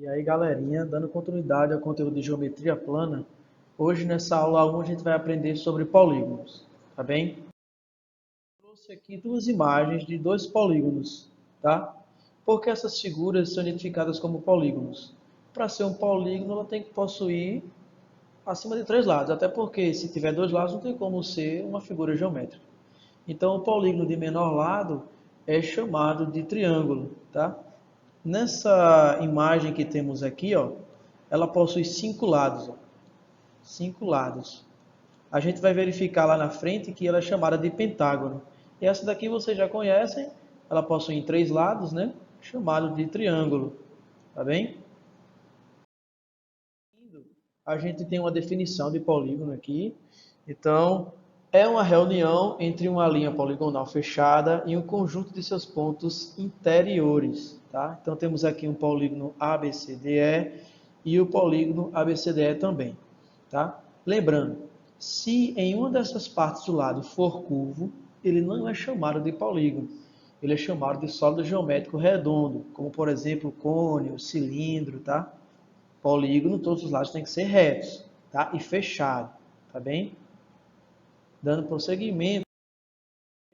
E aí, galerinha, dando continuidade ao conteúdo de geometria plana, hoje nessa aula 1 a gente vai aprender sobre polígonos, tá bem? Trouxe aqui duas imagens de dois polígonos, tá? Porque essas figuras são identificadas como polígonos. Para ser um polígono, ela tem que possuir acima de três lados, até porque se tiver dois lados não tem como ser uma figura geométrica. Então, o polígono de menor lado é chamado de triângulo, tá? Nessa imagem que temos aqui, ó, ela possui cinco lados, ó, cinco lados. A gente vai verificar lá na frente que ela é chamada de pentágono. E essa daqui vocês já conhecem, ela possui três lados, né? Chamado de triângulo, tá bem? A gente tem uma definição de polígono aqui. Então, é uma reunião entre uma linha poligonal fechada e um conjunto de seus pontos interiores. Tá? Então, temos aqui um polígono ABCDE e o polígono ABCDE também. Tá? Lembrando, se em uma dessas partes do lado for curvo, ele não é chamado de polígono. Ele é chamado de sólido geométrico redondo, como por exemplo o cone, o cilindro, tá? Polígono, todos os lados têm que ser retos, tá? E fechado, tá bem? Dando prosseguimento,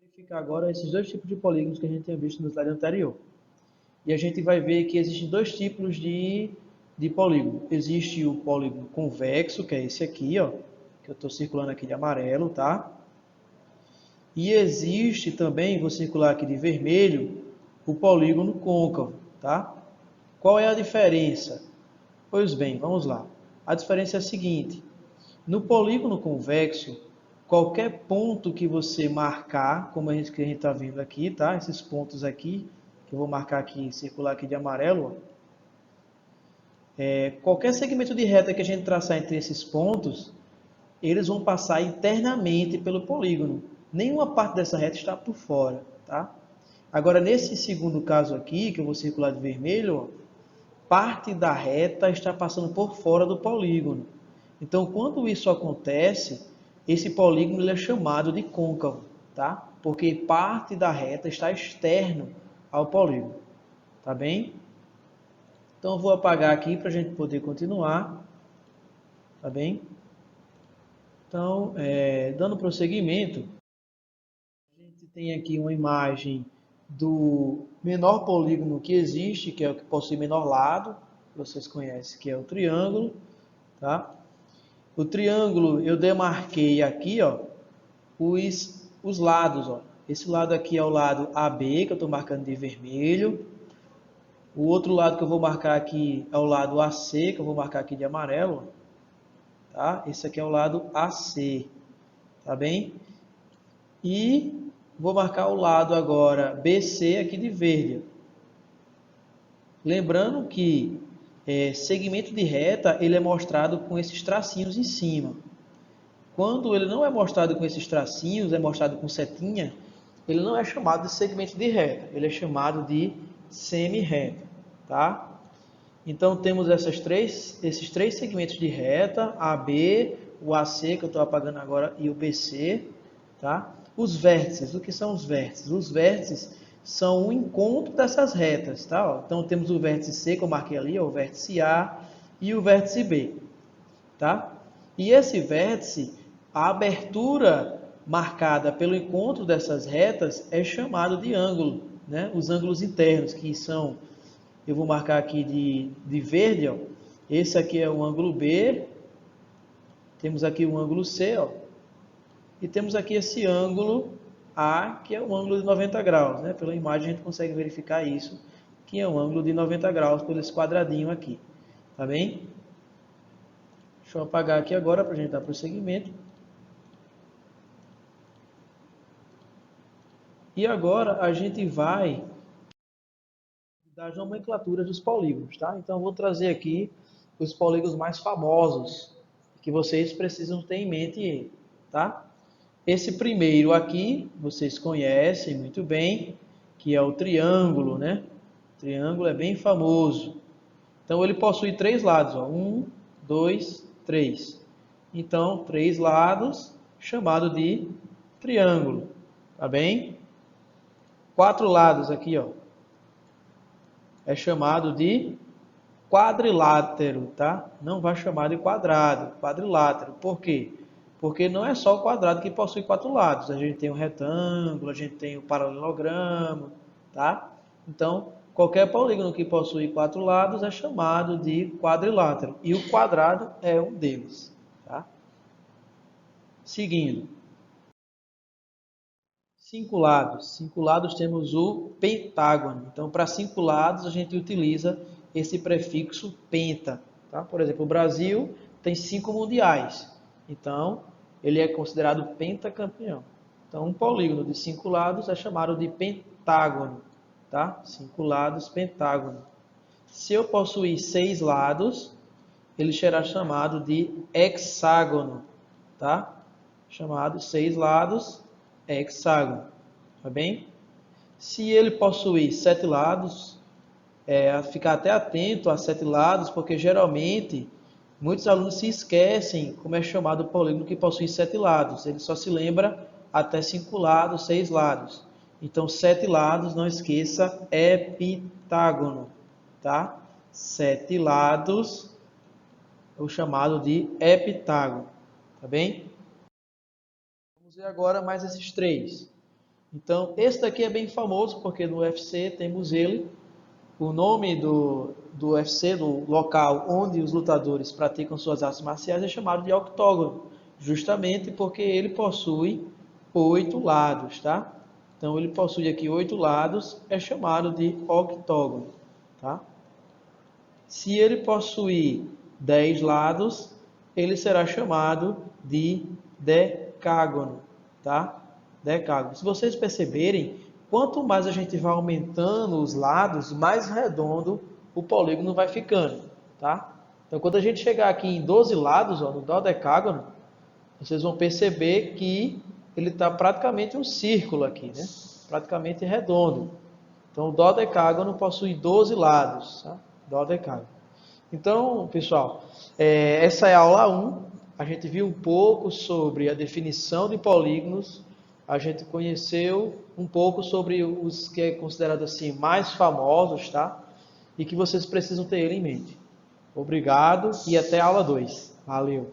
verificar agora esses dois tipos de polígonos que a gente tinha visto no slide anterior. E a gente vai ver que existem dois tipos de polígono. Existe o polígono convexo, que é esse aqui, ó, que eu estou circulando aqui de amarelo, tá? E existe também, vou circular aqui de vermelho, o polígono côncavo, tá? Qual é a diferença? Pois bem, vamos lá. A diferença é a seguinte: no polígono convexo, qualquer ponto que você marcar, como a gente está vendo aqui, tá? Esses pontos aqui, que eu vou marcar aqui, circular aqui de amarelo, qualquer segmento de reta que a gente traçar entre esses pontos, eles vão passar internamente pelo polígono. Nenhuma parte dessa reta está por fora, tá? Agora, nesse segundo caso aqui, que eu vou circular de vermelho, ó, parte da reta está passando por fora do polígono. Então, quando isso acontece, esse polígono ele é chamado de côncavo, tá? Porque parte da reta está externo ao polígono, tá bem? Então, eu vou apagar aqui para a gente poder continuar, tá bem? Então, dando prosseguimento, a gente tem aqui uma imagem do menor polígono que existe, que é o que possui menor lado, vocês conhecem, que é o triângulo, tá? O triângulo eu demarquei aqui, ó, os lados, ó. Esse lado aqui é o lado AB, que eu estou marcando de vermelho. O outro lado que eu vou marcar aqui é o lado AC, que eu vou marcar aqui de amarelo, tá? Esse aqui é o lado AC, tá bem? E vou marcar o lado agora BC aqui de verde. Lembrando que segmento de reta ele é mostrado com esses tracinhos em cima. Quando ele não é mostrado com esses tracinhos, é mostrado com setinha, ele não é chamado de segmento de reta, ele é chamado de semi-reta, tá? Então temos esses três segmentos de reta, AB, o AC, que eu estou apagando agora, e o BC, tá? Os vértices, o que são os vértices? Os vértices são o encontro dessas retas, tá? Ó, então temos o vértice C, que eu marquei ali, ó, o vértice A, e o vértice B, tá? E esse vértice, a abertura marcada pelo encontro dessas retas é chamado de ângulo, né? Os ângulos internos, que são, eu vou marcar aqui de verde, ó. Esse aqui é o ângulo B, temos aqui o ângulo C, ó, e temos aqui esse ângulo A, que é um ângulo de 90 graus, né? Pela imagem a gente consegue verificar isso, que é um ângulo de 90 graus por esse quadradinho aqui, tá bem? Deixa eu apagar aqui agora para a gente dar prosseguimento. E agora a gente vai das nomenclaturas dos polígonos, tá? Então eu vou trazer aqui os polígonos mais famosos que vocês precisam ter em mente, tá? Esse primeiro aqui, vocês conhecem muito bem, que é o triângulo, né? O triângulo é bem famoso. Então ele possui três lados, ó. 1, 2, 3. Então, três lados, chamado de triângulo, tá bem? Quatro lados aqui, ó, é chamado de quadrilátero, tá? Não vai chamar de quadrado, quadrilátero. Por quê? Porque não é só o quadrado que possui 4 lados. A gente tem o retângulo, a gente tem o paralelogramo, tá? Então, qualquer polígono que possui 4 lados é chamado de quadrilátero. E o quadrado é um deles, tá? Seguindo. 5 lados. 5 lados temos o pentágono. Então, para 5 lados, a gente utiliza esse prefixo penta. Tá? Por exemplo, o Brasil tem 5 mundiais. Então, ele é considerado pentacampeão. Então, um polígono de 5 lados é chamado de pentágono. Tá? 5 lados, pentágono. Se eu possuir 6 lados, ele será chamado de hexágono. Tá? Chamado 6 lados, hexágono, tá bem? Se ele possuir 7 lados, ficar até atento a 7 lados, porque geralmente muitos alunos se esquecem como é chamado o polígono que possui 7 lados. Ele só se lembra até 5 lados, 6 lados. Então, 7 lados, não esqueça, heptágono, tá? 7 lados, o chamado de heptágono, tá bem? Vamos ver agora mais esses 3. Então, esse daqui é bem famoso, porque no UFC temos ele. O nome do UFC, do local onde os lutadores praticam suas artes marciais, é chamado de octógono, justamente porque ele possui 8 lados, tá? Então, ele possui aqui 8 lados, é chamado de octógono, tá? Se ele possuir 10 lados, ele será chamado de decágono, tá? Decágono. Se vocês perceberem, quanto mais a gente vai aumentando os lados, mais redondo o polígono vai ficando, tá? Então, quando a gente chegar aqui em 12 lados, ó, no dodecágono, vocês vão perceber que ele está praticamente um círculo aqui, né? Praticamente redondo. Então, o dodecágono possui 12 lados, tá? Dodecágono. Então, pessoal, essa é a aula 1. A gente viu um pouco sobre a definição de polígonos. A gente conheceu um pouco sobre os que é considerado assim mais famosos, tá? E que vocês precisam ter ele em mente. Obrigado e até a aula 2. Valeu!